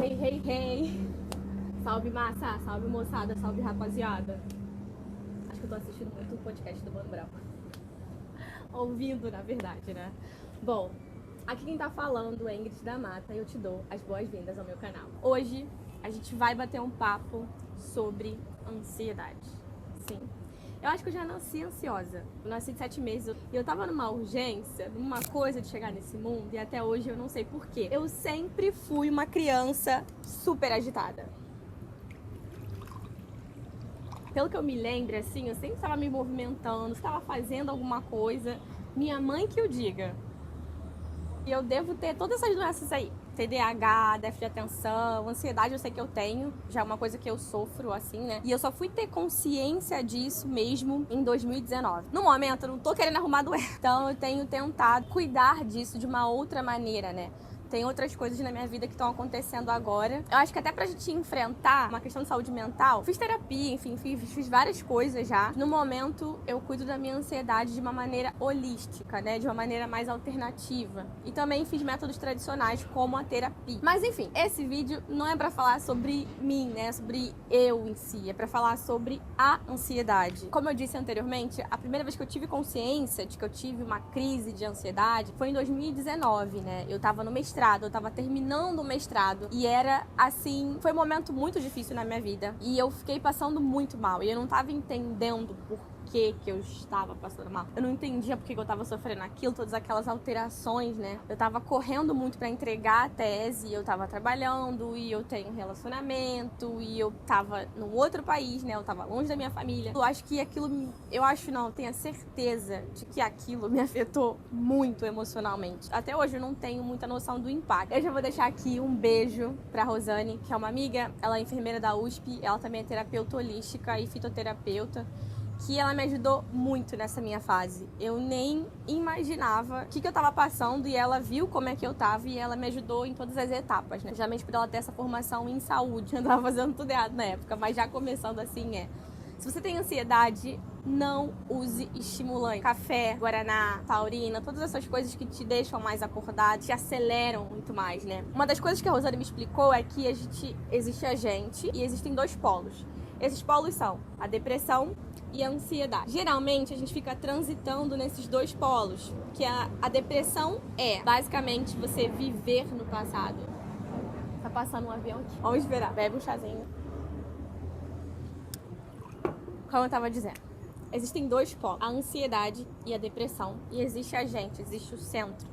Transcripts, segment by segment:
Hey, hey, hey. Salve massa, salve moçada, salve rapaziada. Acho que eu tô assistindo muito o podcast do Mano Brown. Ouvindo, na verdade, né? Bom, aqui quem tá falando é Ingrid da Mata e eu te dou as boas-vindas ao meu canal. Hoje a gente vai bater um papo sobre ansiedade. Sim. Eu acho que eu já nasci ansiosa. Eu nasci de 7 meses e eu tava numa urgência, numa coisa de chegar nesse mundo e até hoje eu não sei porquê. Eu sempre fui uma criança super agitada. Pelo que eu me lembro, assim, eu sempre estava me movimentando, estava fazendo alguma coisa. Minha mãe que o diga. E eu devo ter todas essas doenças aí. TDAH, déficit de atenção, ansiedade eu sei que eu tenho. Já é uma coisa que eu sofro, assim, né? E eu só fui ter consciência disso mesmo em 2019. No momento, eu não tô querendo arrumar doença. Então, eu tenho tentado cuidar disso de uma outra maneira, né? Tem outras coisas na minha vida que estão acontecendo agora. Eu acho que até pra gente enfrentar uma questão de saúde mental, fiz terapia, enfim, fiz várias coisas já. No momento, eu cuido da minha ansiedade de uma maneira holística, né? De uma maneira mais alternativa. E também fiz métodos tradicionais, como a terapia. Mas enfim, esse vídeo não é pra falar sobre mim, né? Sobre eu em si. É pra falar sobre a ansiedade. Como eu disse anteriormente, a primeira vez que eu tive consciência de que eu tive uma crise de ansiedade foi em 2019, né? Eu tava no mestrado, eu tava terminando o mestrado e era assim, foi um momento muito difícil na minha vida e eu fiquei passando muito mal e eu não tava entendendo por que eu estava passando mal. Eu não entendia por que eu tava sofrendo aquilo, todas aquelas alterações, né? Eu tava correndo muito pra entregar a tese, eu tava trabalhando e eu tenho um relacionamento e eu tava num outro país, né? Eu tava longe da minha família. Eu acho que aquilo, tenho a certeza de que aquilo me afetou muito emocionalmente. Até hoje eu não tenho muita noção do impacto. Eu já vou deixar aqui um beijo pra Rosane, que é uma amiga, ela é enfermeira da USP, ela também é terapeuta holística e fitoterapeuta, que ela me ajudou muito nessa minha fase. Eu nem imaginava o que eu tava passando e ela viu como é que eu tava e ela me ajudou em todas as etapas, né? Justamente por ela ter essa formação em saúde. Eu tava fazendo tudo errado na época, mas já começando assim se você tem ansiedade, não use estimulante. Café, guaraná, taurina, todas essas coisas que te deixam mais acordado, te aceleram muito mais, né? Uma das coisas que a Rosane me explicou é que existe a gente e existem dois polos. Esses polos são a depressão e a ansiedade. Geralmente a gente fica transitando nesses dois polos, que a depressão é basicamente você viver no passado. Tá passando um avião aqui. Vamos esperar. Bebe um chazinho. Como eu tava dizendo, existem dois polos, a ansiedade e a depressão. E existe a gente, existe o centro.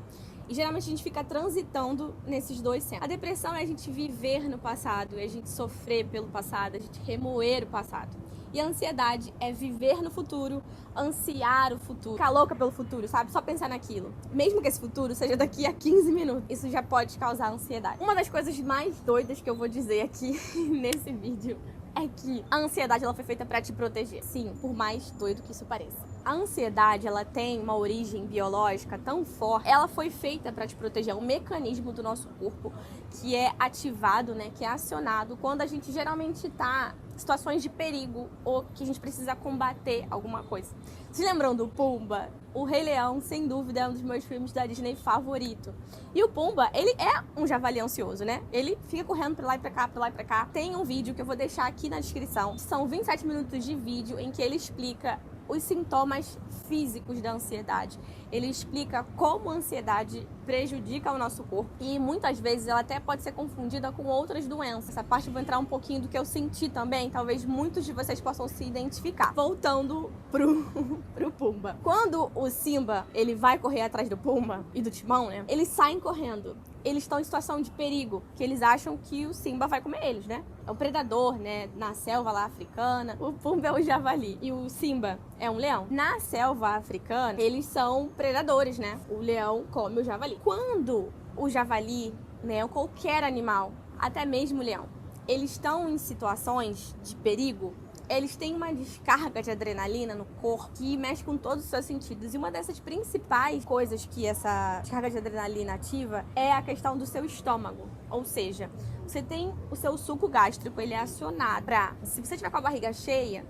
E geralmente a gente fica transitando nesses dois centros. A depressão é a gente viver no passado, é a gente sofrer pelo passado, a gente remoer o passado. E a ansiedade é viver no futuro, ansiar o futuro, ficar louca pelo futuro, sabe? Só pensar naquilo. Mesmo que esse futuro seja daqui a 15 minutos, isso já pode causar ansiedade. Uma das coisas mais doidas que eu vou dizer aqui nesse vídeo é que a ansiedade ela foi feita para te proteger. Sim, por mais doido que isso pareça. A ansiedade, ela tem uma origem biológica tão forte, ela foi feita para te proteger. É um mecanismo do nosso corpo que é ativado, né, que é acionado quando a gente geralmente tá em situações de perigo ou que a gente precisa combater alguma coisa. Vocês lembram do Pumba? O Rei Leão, sem dúvida, é um dos meus filmes da Disney favorito. E o Pumba, ele é um javali ansioso, né? Ele fica correndo pra lá e pra cá, pra lá e pra cá. Tem um vídeo que eu vou deixar aqui na descrição. São 27 minutos de vídeo em que ele explica os sintomas físicos da ansiedade. Ele explica como a ansiedade prejudica o nosso corpo e muitas vezes ela até pode ser confundida com outras doenças. Essa parte eu vou entrar um pouquinho do que eu senti também, talvez muitos de vocês possam se identificar. Voltando pro Pumba. Quando o Simba, ele vai correr atrás do Pumba e do Timão, né? Eles saem correndo. Eles estão em situação de perigo, que eles acham que o Simba vai comer eles, né? É o predador, né? Na selva lá africana, o Pumba é o javali e o Simba é um leão. Na selva africana, eles são predadores, né? O leão come o javali. Quando o javali, né, ou qualquer animal, até mesmo o leão, eles estão em situações de perigo, eles têm uma descarga de adrenalina no corpo que mexe com todos os seus sentidos. E uma dessas principais coisas que essa descarga de adrenalina ativa é a questão do seu estômago. Ou seja, você tem o seu suco gástrico, ele é acionado para, se você tiver com a barriga cheia,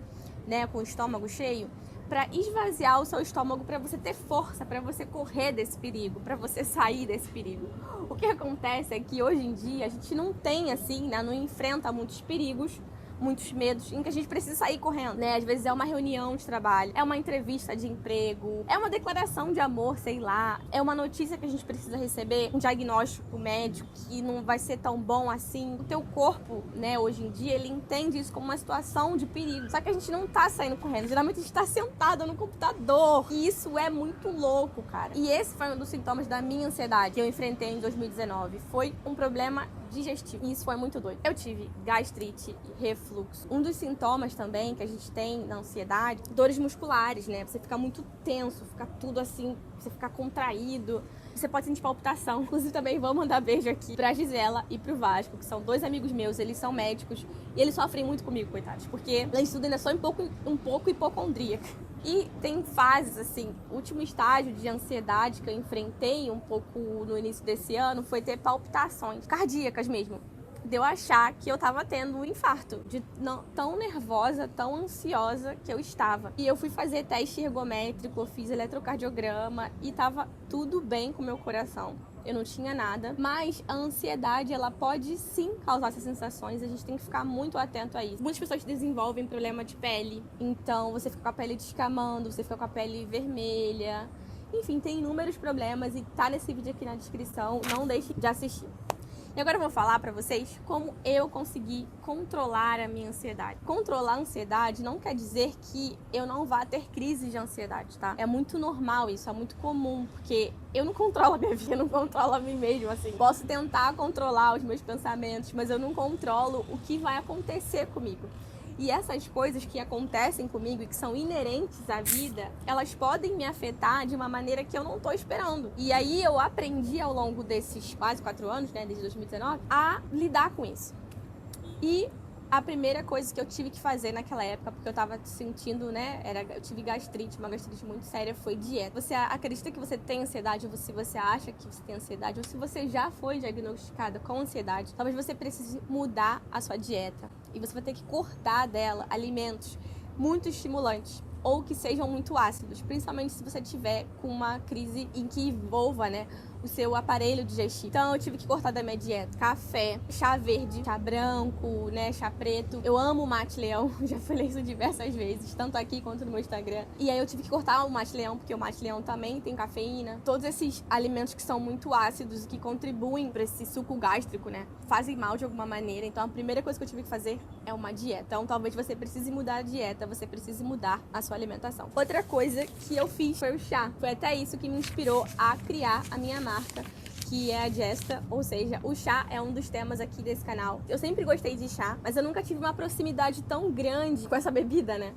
né, com o estômago cheio, para esvaziar o seu estômago, para você ter força, para você correr desse perigo, para você sair desse perigo. O que acontece é que hoje em dia a gente não tem, assim, né, não enfrenta muitos perigos, muitos medos em que a gente precisa sair correndo, né? Às vezes é uma reunião de trabalho, é uma entrevista de emprego, é uma declaração de amor, sei lá, é uma notícia que a gente precisa receber, um diagnóstico médico que não vai ser tão bom assim. O teu corpo, né, hoje em dia, ele entende isso como uma situação de perigo. Só que a gente não tá saindo correndo, geralmente a gente tá sentada no computador. E isso é muito louco, cara. E esse foi um dos sintomas da minha ansiedade que eu enfrentei em 2019. Foi um problema digestivo. E isso foi muito doido. Eu tive gastrite e refluxo. Um dos sintomas também que a gente tem na ansiedade, dores musculares, né? Você fica muito tenso, fica tudo assim, você fica contraído. Você pode sentir palpitação. Inclusive também vou mandar beijo aqui pra Gisela e pro Vasco, que são dois amigos meus, eles são médicos e eles sofrem muito comigo, coitados, porque eles estudam ainda só um pouco hipocondríaca. E tem fases, assim, o último estágio de ansiedade que eu enfrentei um pouco no início desse ano foi ter palpitações cardíacas mesmo. De eu achar que eu tava tendo um infarto, de tão nervosa, tão ansiosa que eu estava. E eu fui fazer teste ergométrico, eu fiz eletrocardiograma e tava tudo bem com o meu coração. Eu não tinha nada, mas a ansiedade, ela pode sim causar essas sensações, a gente tem que ficar muito atento a isso. Muitas pessoas desenvolvem problema de pele, então você fica com a pele descamando, você fica com a pele vermelha, enfim, tem inúmeros problemas e tá nesse vídeo aqui na descrição, não deixe de assistir. E agora eu vou falar pra vocês como eu consegui controlar a minha ansiedade. Controlar a ansiedade não quer dizer que eu não vá ter crises de ansiedade, tá? É muito normal isso, é muito comum, porque eu não controlo a minha vida, eu não controlo a mim mesmo, assim. Posso tentar controlar os meus pensamentos, mas eu não controlo o que vai acontecer comigo. E essas coisas que acontecem comigo e que são inerentes à vida, elas podem me afetar de uma maneira que eu não tô esperando. E aí eu aprendi ao longo desses quase 4 anos, né, desde 2019, a lidar com isso. E a primeira coisa que eu tive que fazer naquela época, porque eu tava sentindo, né, eu tive gastrite, uma gastrite muito séria, foi dieta. Você acredita que você tem ansiedade, ou se você acha que você tem ansiedade, ou se você já foi diagnosticada com ansiedade, talvez você precise mudar a sua dieta. E você vai ter que cortar dela alimentos muito estimulantes ou que sejam muito ácidos, principalmente se você tiver com uma crise em que envolva, né, o seu aparelho digestivo. Então eu tive que cortar da minha dieta café, chá verde, chá branco, né, chá preto. Eu amo mate leão, já falei isso diversas vezes, tanto aqui quanto no meu Instagram. E aí eu tive que cortar o mate leão, porque o mate leão também tem cafeína. Todos esses alimentos que são muito ácidos e que contribuem para esse suco gástrico, né, fazem mal de alguma maneira. Então a primeira coisa que eu tive que fazer é uma dieta. Então talvez você precise mudar a dieta, você precise mudar a sua alimentação. Outra coisa que eu fiz foi o chá. Foi até isso que me inspirou a criar a minha marca, que é a Jesta, ou seja, o chá é um dos temas aqui desse canal. Eu sempre gostei de chá, mas eu nunca tive uma proximidade tão grande com essa bebida, né?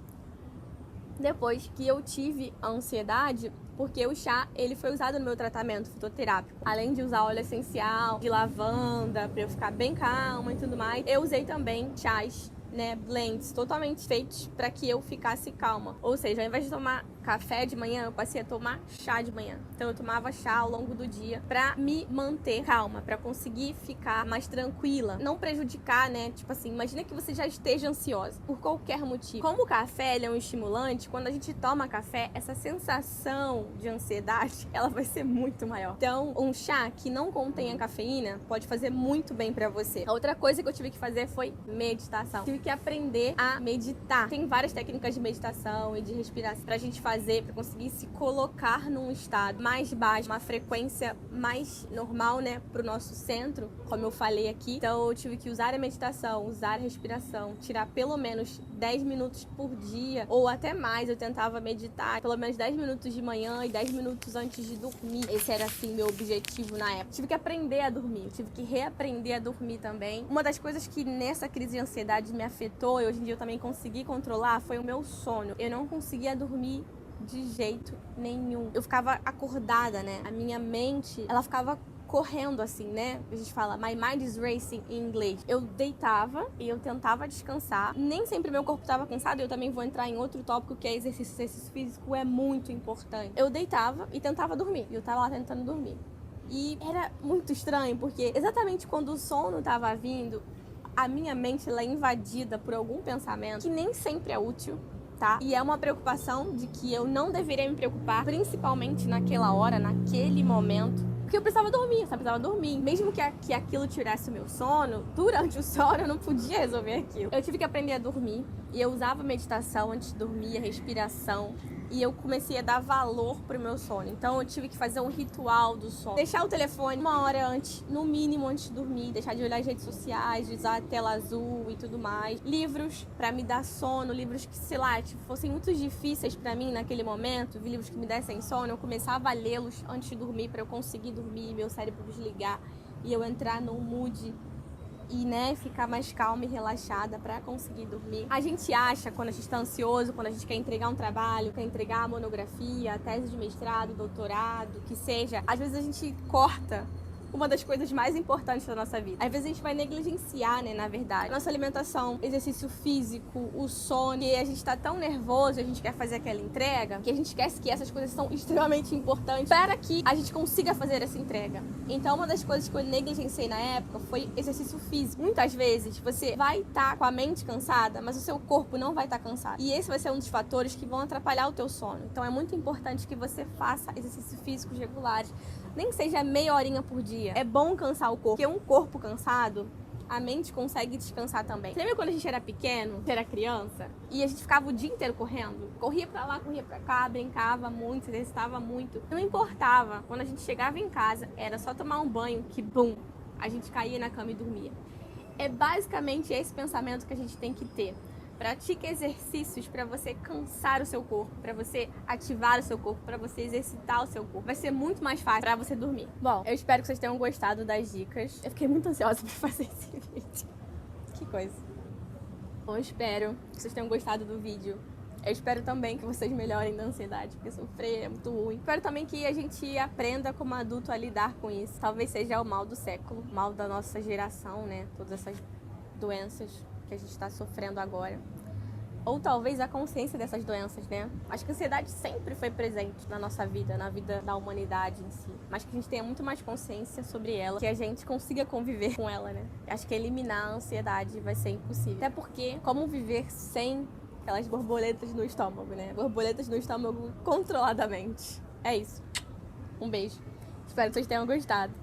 Depois que eu tive a ansiedade, porque o chá, ele foi usado no meu tratamento fitoterápico. Além de usar óleo essencial, de lavanda, pra eu ficar bem calma e tudo mais, eu usei também chás, né, blends totalmente feitos para que eu ficasse calma. Ou seja, ao invés de tomar café de manhã, eu passei a tomar chá de manhã. Então eu tomava chá ao longo do dia para me manter calma, para conseguir ficar mais tranquila, não prejudicar, né? Tipo assim, imagina que você já esteja ansiosa por qualquer motivo. Como o café, ele é um estimulante, quando a gente toma café, essa sensação de ansiedade, ela vai ser muito maior. Então, um chá que não contenha cafeína pode fazer muito bem para você. A outra coisa que eu tive que fazer foi meditação. Tive que aprender a meditar. Tem várias técnicas de meditação e de respiração pra gente fazer, pra conseguir se colocar num estado mais baixo, uma frequência mais normal, né, pro nosso centro, como eu falei aqui. Então eu tive que usar a meditação, usar a respiração, tirar pelo menos 10 minutos por dia, ou até mais. Eu tentava meditar pelo menos 10 minutos de manhã e 10 minutos antes de dormir. Esse era, assim, meu objetivo na época. Tive que aprender a dormir, tive que reaprender a dormir também. Uma das coisas que nessa crise de ansiedade me afetou, e hoje em dia eu também consegui controlar, foi o meu sono. Eu não conseguia dormir de jeito nenhum. Eu ficava acordada, né? A minha mente, ela ficava correndo assim, né? A gente fala my mind is racing em inglês. Eu deitava e eu tentava descansar. Nem sempre meu corpo estava cansado. Eu também vou entrar em outro tópico que é exercício. Exercício físico é muito importante. Eu deitava e tentava dormir. E eu tava lá tentando dormir. E era muito estranho, porque exatamente quando o sono tava vindo, a minha mente, ela é invadida por algum pensamento que nem sempre é útil, tá? E é uma preocupação de que eu não deveria me preocupar, principalmente naquela hora, naquele momento. Porque eu precisava dormir, eu só precisava dormir. Mesmo que aquilo tirasse o meu sono, durante o sono eu não podia resolver aquilo. Eu tive que aprender a dormir. E eu usava meditação antes de dormir, a respiração. E eu comecei a dar valor pro meu sono. Então eu tive que fazer um ritual do sono. Deixar o telefone 1 hora antes, no mínimo antes de dormir. Deixar de olhar as redes sociais, de usar a tela azul e tudo mais. Livros pra me dar sono, livros que, sei lá, tipo, fossem muito difíceis pra mim naquele momento. Livros que me dessem sono, eu começava a lê-los antes de dormir pra eu conseguir dormir, meu cérebro desligar. E eu entrar num mood e, né, ficar mais calma e relaxada pra conseguir dormir. A gente acha, quando a gente tá ansioso, quando a gente quer entregar um trabalho, quer entregar a monografia, a tese de mestrado, doutorado, que seja, às vezes a gente corta uma das coisas mais importantes da nossa vida. Às vezes a gente vai negligenciar, né, na verdade. Nossa alimentação, exercício físico, o sono, e a gente tá tão nervoso, a gente quer fazer aquela entrega, que a gente esquece que essas coisas são extremamente importantes para que a gente consiga fazer essa entrega. Então, uma das coisas que eu negligenciei na época foi exercício físico. Muitas vezes, você vai estar com a mente cansada, mas o seu corpo não vai estar cansado. E esse vai ser um dos fatores que vão atrapalhar o teu sono. Então, é muito importante que você faça exercícios físicos regulares. Nem que seja meia horinha por dia. É bom cansar o corpo, porque um corpo cansado, a mente consegue descansar também. Lembra quando a gente era pequeno, era criança, e a gente ficava o dia inteiro correndo? Corria pra lá, corria pra cá, brincava muito, se exercitava muito. Não importava. Quando a gente chegava em casa, era só tomar um banho que, bum, a gente caía na cama e dormia. É basicamente esse pensamento que a gente tem que ter. Pratique exercícios para você cansar o seu corpo, para você ativar o seu corpo, para você exercitar o seu corpo. Vai ser muito mais fácil para você dormir. Bom, eu espero que vocês tenham gostado das dicas. Eu fiquei muito ansiosa para fazer esse vídeo. Que coisa. Bom, eu espero que vocês tenham gostado do vídeo. Eu espero também que vocês melhorem da ansiedade, porque sofrer é muito ruim. Espero também que a gente aprenda como adulto a lidar com isso. Talvez seja o mal do século, o mal da nossa geração, né? Todas essas doenças que a gente está sofrendo agora. Ou talvez a consciência dessas doenças, né? Acho que a ansiedade sempre foi presente na nossa vida, na vida da humanidade em si. Mas que a gente tenha muito mais consciência sobre ela, que a gente consiga conviver com ela, né? Acho que eliminar a ansiedade vai ser impossível. Até porque, como viver sem aquelas borboletas no estômago, né? Borboletas no estômago controladamente. É isso. Um beijo. Espero que vocês tenham gostado.